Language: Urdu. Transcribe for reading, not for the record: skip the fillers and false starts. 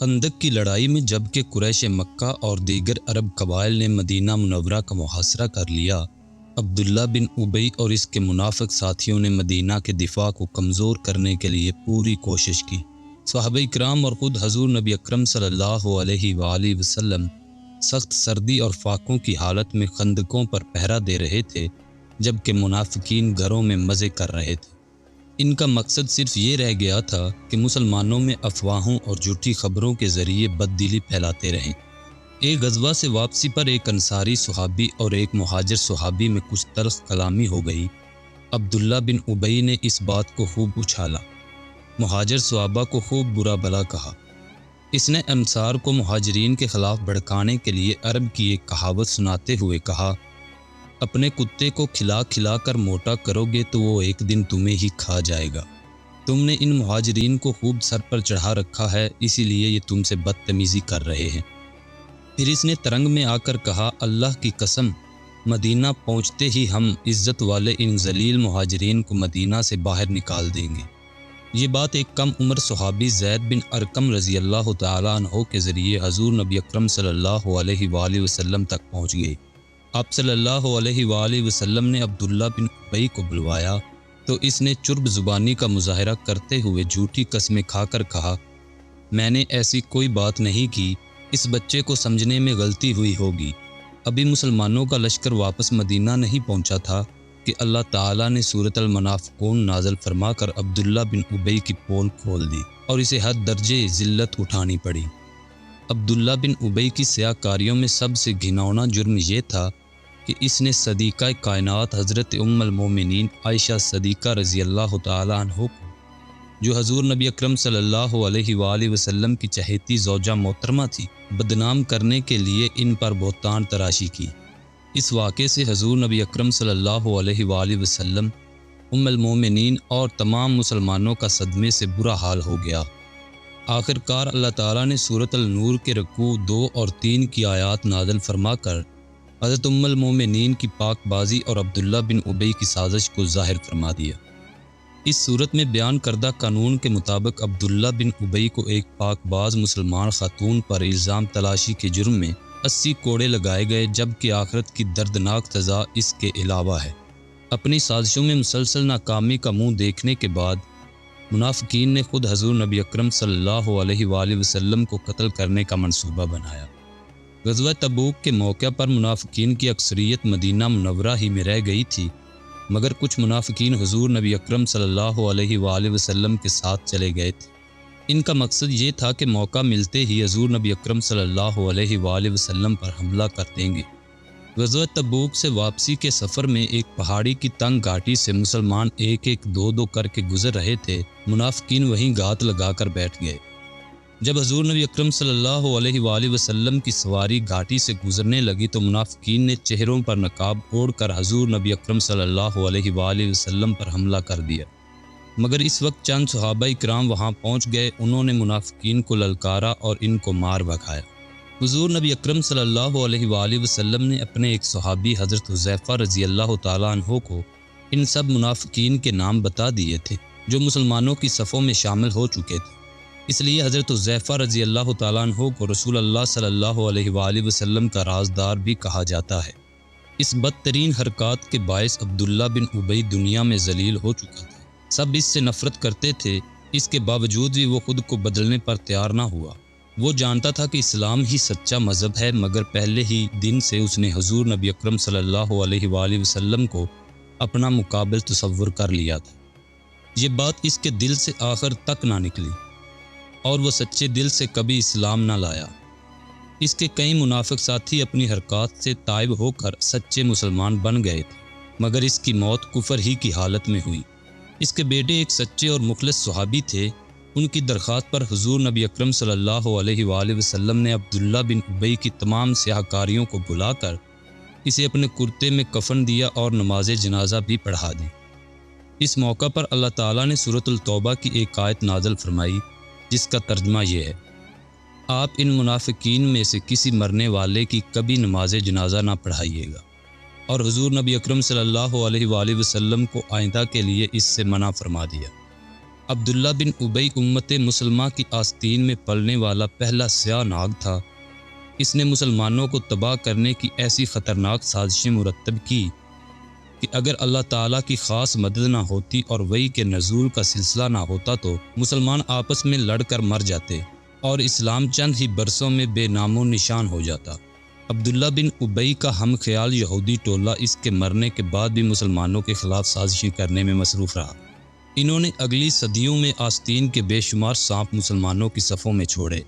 خندق کی لڑائی میں جب کہ قریش مکہ اور دیگر عرب قبائل نے مدینہ منورہ کا محاصرہ کر لیا، عبداللہ بن ابی اور اس کے منافق ساتھیوں نے مدینہ کے دفاع کو کمزور کرنے کے لیے پوری کوشش کی۔ صحابہ کرام اور خود حضور نبی اکرم صلی اللہ علیہ وآلہ وسلم سخت سردی اور فاقوں کی حالت میں خندقوں پر پہرا دے رہے تھے، جبکہ منافقین گھروں میں مزے کر رہے تھے۔ ان کا مقصد صرف یہ رہ گیا تھا کہ مسلمانوں میں افواہوں اور جھوٹی خبروں کے ذریعے بددلی پھیلاتے رہیں۔ ایک غزوہ سے واپسی پر ایک انصاری صحابی اور ایک مہاجر صحابی میں کچھ تلخ کلامی ہو گئی۔ عبداللہ بن ابی نے اس بات کو خوب اچھالا، مہاجر صحابہ کو خوب برا بھلا کہا۔ اس نے انصار کو مہاجرین کے خلاف بھڑکانے کے لیے عرب کی ایک کہاوت سناتے ہوئے کہا، اپنے کتے کو کھلا کھلا کر موٹا کرو گے تو وہ ایک دن تمہیں ہی کھا جائے گا۔ تم نے ان مہاجرین کو خوب سر پر چڑھا رکھا ہے، اسی لیے یہ تم سے بدتمیزی کر رہے ہیں۔ پھر اس نے ترنگ میں آ کر کہا، اللہ کی قسم، مدینہ پہنچتے ہی ہم عزت والے ان ذلیل مہاجرین کو مدینہ سے باہر نکال دیں گے۔ یہ بات ایک کم عمر صحابی زید بن ارقم رضی اللہ تعالیٰ عنہ کے ذریعے حضور نبی اکرم صلی اللہ علیہ وآلہ وسلم تک پہنچ گئی۔ آپ صلی اللہ علیہ وآلہ وسلم نے عبداللہ بن ابی کو بلوایا تو اس نے چرب زبانی کا مظاہرہ کرتے ہوئے جھوٹی قسمیں کھا کر کہا، میں نے ایسی کوئی بات نہیں کی، اس بچے کو سمجھنے میں غلطی ہوئی ہوگی۔ ابھی مسلمانوں کا لشکر واپس مدینہ نہیں پہنچا تھا کہ اللہ تعالیٰ نے سورۃ المنافقون نازل فرما کر عبداللہ بن ابی کی پول کھول دی اور اسے حد درجے ذلت اٹھانی پڑی۔ عبداللہ بن ابی کی سیاہ کاریوں میں سب سے گھناؤنا جرم یہ تھا کہ اس نے صدیقہ کائنات حضرت ام المومنین عائشہ صدیقہ رضی اللہ تعالیٰ عنہ کو، جو حضور نبی اکرم صلی اللہ علیہ وآلہ وسلم کی چہیتی زوجہ محترمہ تھی، بدنام کرنے کے لیے ان پر بہتان تراشی کی۔ اس واقعے سے حضور نبی اکرم صلی اللہ علیہ وآلہ وسلم، ام المومنین اور تمام مسلمانوں کا صدمے سے برا حال ہو گیا۔ آخر کار اللہ تعالیٰ نے سورۃ النور کے رکوع 2 اور 3 کی آیات نازل فرما کر حضرت ام المومنین کی پاک بازی اور عبداللہ بن ابی کی سازش کو ظاہر فرما دیا۔ اس صورت میں بیان کردہ قانون کے مطابق عبداللہ بن ابی کو ایک پاک باز مسلمان خاتون پر الزام تلاشی کے جرم میں 80 کوڑے لگائے گئے، جبکہ آخرت کی دردناک سزا اس کے علاوہ ہے۔ اپنی سازشوں میں مسلسل ناکامی کا منہ دیکھنے کے بعد منافقین نے خود حضور نبی اکرم صلی اللہ علیہ وآلہ وسلم کو قتل کرنے کا منصوبہ بنایا۔ غزوہ تبوک کے موقع پر منافقین کی اکثریت مدینہ منورہ ہی میں رہ گئی تھی، مگر کچھ منافقین حضور نبی اکرم صلی اللہ علیہ وآلہ وسلم کے ساتھ چلے گئے تھے۔ ان کا مقصد یہ تھا کہ موقع ملتے ہی حضور نبی اکرم صلی اللہ علیہ وآلہ وسلم پر حملہ کر دیں گے۔ غزوہ تبوک سے واپسی کے سفر میں ایک پہاڑی کی تنگ گھاٹی سے مسلمان ایک ایک دو دو کر کے گزر رہے تھے، منافقین وہیں گھات لگا کر بیٹھ گئے۔ جب حضور نبی اکرم صلی اللہ علیہ وآلہ وسلم کی سواری گھاٹی سے گزرنے لگی تو منافقین نے چہروں پر نقاب اوڑھ کر حضور نبی اکرم صلی اللہ علیہ وآلہ وسلم پر حملہ کر دیا، مگر اس وقت چند صحابہ کرام وہاں پہنچ گئے۔ انہوں نے منافقین کو للکارا اور ان کو مار بھگایا۔ حضور نبی اکرم صلی اللہ علیہ وآلہ وسلم نے اپنے ایک صحابی حضرت حذیفہ رضی اللہ تعالیٰ عنہ کو ان سب منافقین کے نام بتا دیے تھے جو مسلمانوں کی صفوں میں شامل ہو چکے تھے، اس لیے حضرت حذیفہ رضی اللہ تعالیٰ عنہ کو رسول اللہ صلی اللہ علیہ وآلہ وسلم کا رازدار بھی کہا جاتا ہے۔ اس بدترین حرکات کے باعث عبداللہ بن ابی دنیا میں ذلیل ہو چکا تھا۔ سب اس سے نفرت کرتے تھے، اس کے باوجود بھی وہ خود کو بدلنے پر تیار نہ ہوا۔ وہ جانتا تھا کہ اسلام ہی سچا مذہب ہے، مگر پہلے ہی دن سے اس نے حضور نبی اکرم صلی اللہ علیہ وآلہ وسلم کو اپنا مقابل تصور کر لیا تھا۔ یہ بات اس کے دل سے آخر تک نہ نکلی اور وہ سچے دل سے کبھی اسلام نہ لایا۔ اس کے کئی منافق ساتھی اپنی حرکات سے تائب ہو کر سچے مسلمان بن گئے تھے، مگر اس کی موت کفر ہی کی حالت میں ہوئی۔ اس کے بیٹے ایک سچے اور مخلص صحابی تھے، ان کی درخواست پر حضور نبی اکرم صلی اللہ علیہ وآلہ وسلم نے عبداللہ بن ابی کی تمام سیاہ کاریوں کو بلا کر اسے اپنے کرتے میں کفن دیا اور نماز جنازہ بھی پڑھا دی۔ اس موقع پر اللہ تعالیٰ نے سورۃ التوبہ کی ایک آیت نازل فرمائی جس کا ترجمہ یہ ہے، آپ ان منافقین میں سے کسی مرنے والے کی کبھی نماز جنازہ نہ پڑھائیے گا، اور حضور نبی اکرم صلی اللہ علیہ وآلہ وسلم کو آئندہ کے لیے اس سے منع فرما دیا۔ عبداللہ بن ابی امت مسلمہ کی آستین میں پلنے والا پہلا سیاہ ناگ تھا۔ اس نے مسلمانوں کو تباہ کرنے کی ایسی خطرناک سازشیں مرتب کی کہ اگر اللہ تعالیٰ کی خاص مدد نہ ہوتی اور وحی کے نزول کا سلسلہ نہ ہوتا تو مسلمان آپس میں لڑ کر مر جاتے اور اسلام چند ہی برسوں میں بے نام و نشان ہو جاتا۔ عبداللہ بن ابی کا ہم خیال یہودی ٹولہ اس کے مرنے کے بعد بھی مسلمانوں کے خلاف سازشیں کرنے میں مصروف رہا۔ انہوں نے اگلی صدیوں میں آستین کے بے شمار سانپ مسلمانوں کی صفوں میں چھوڑے۔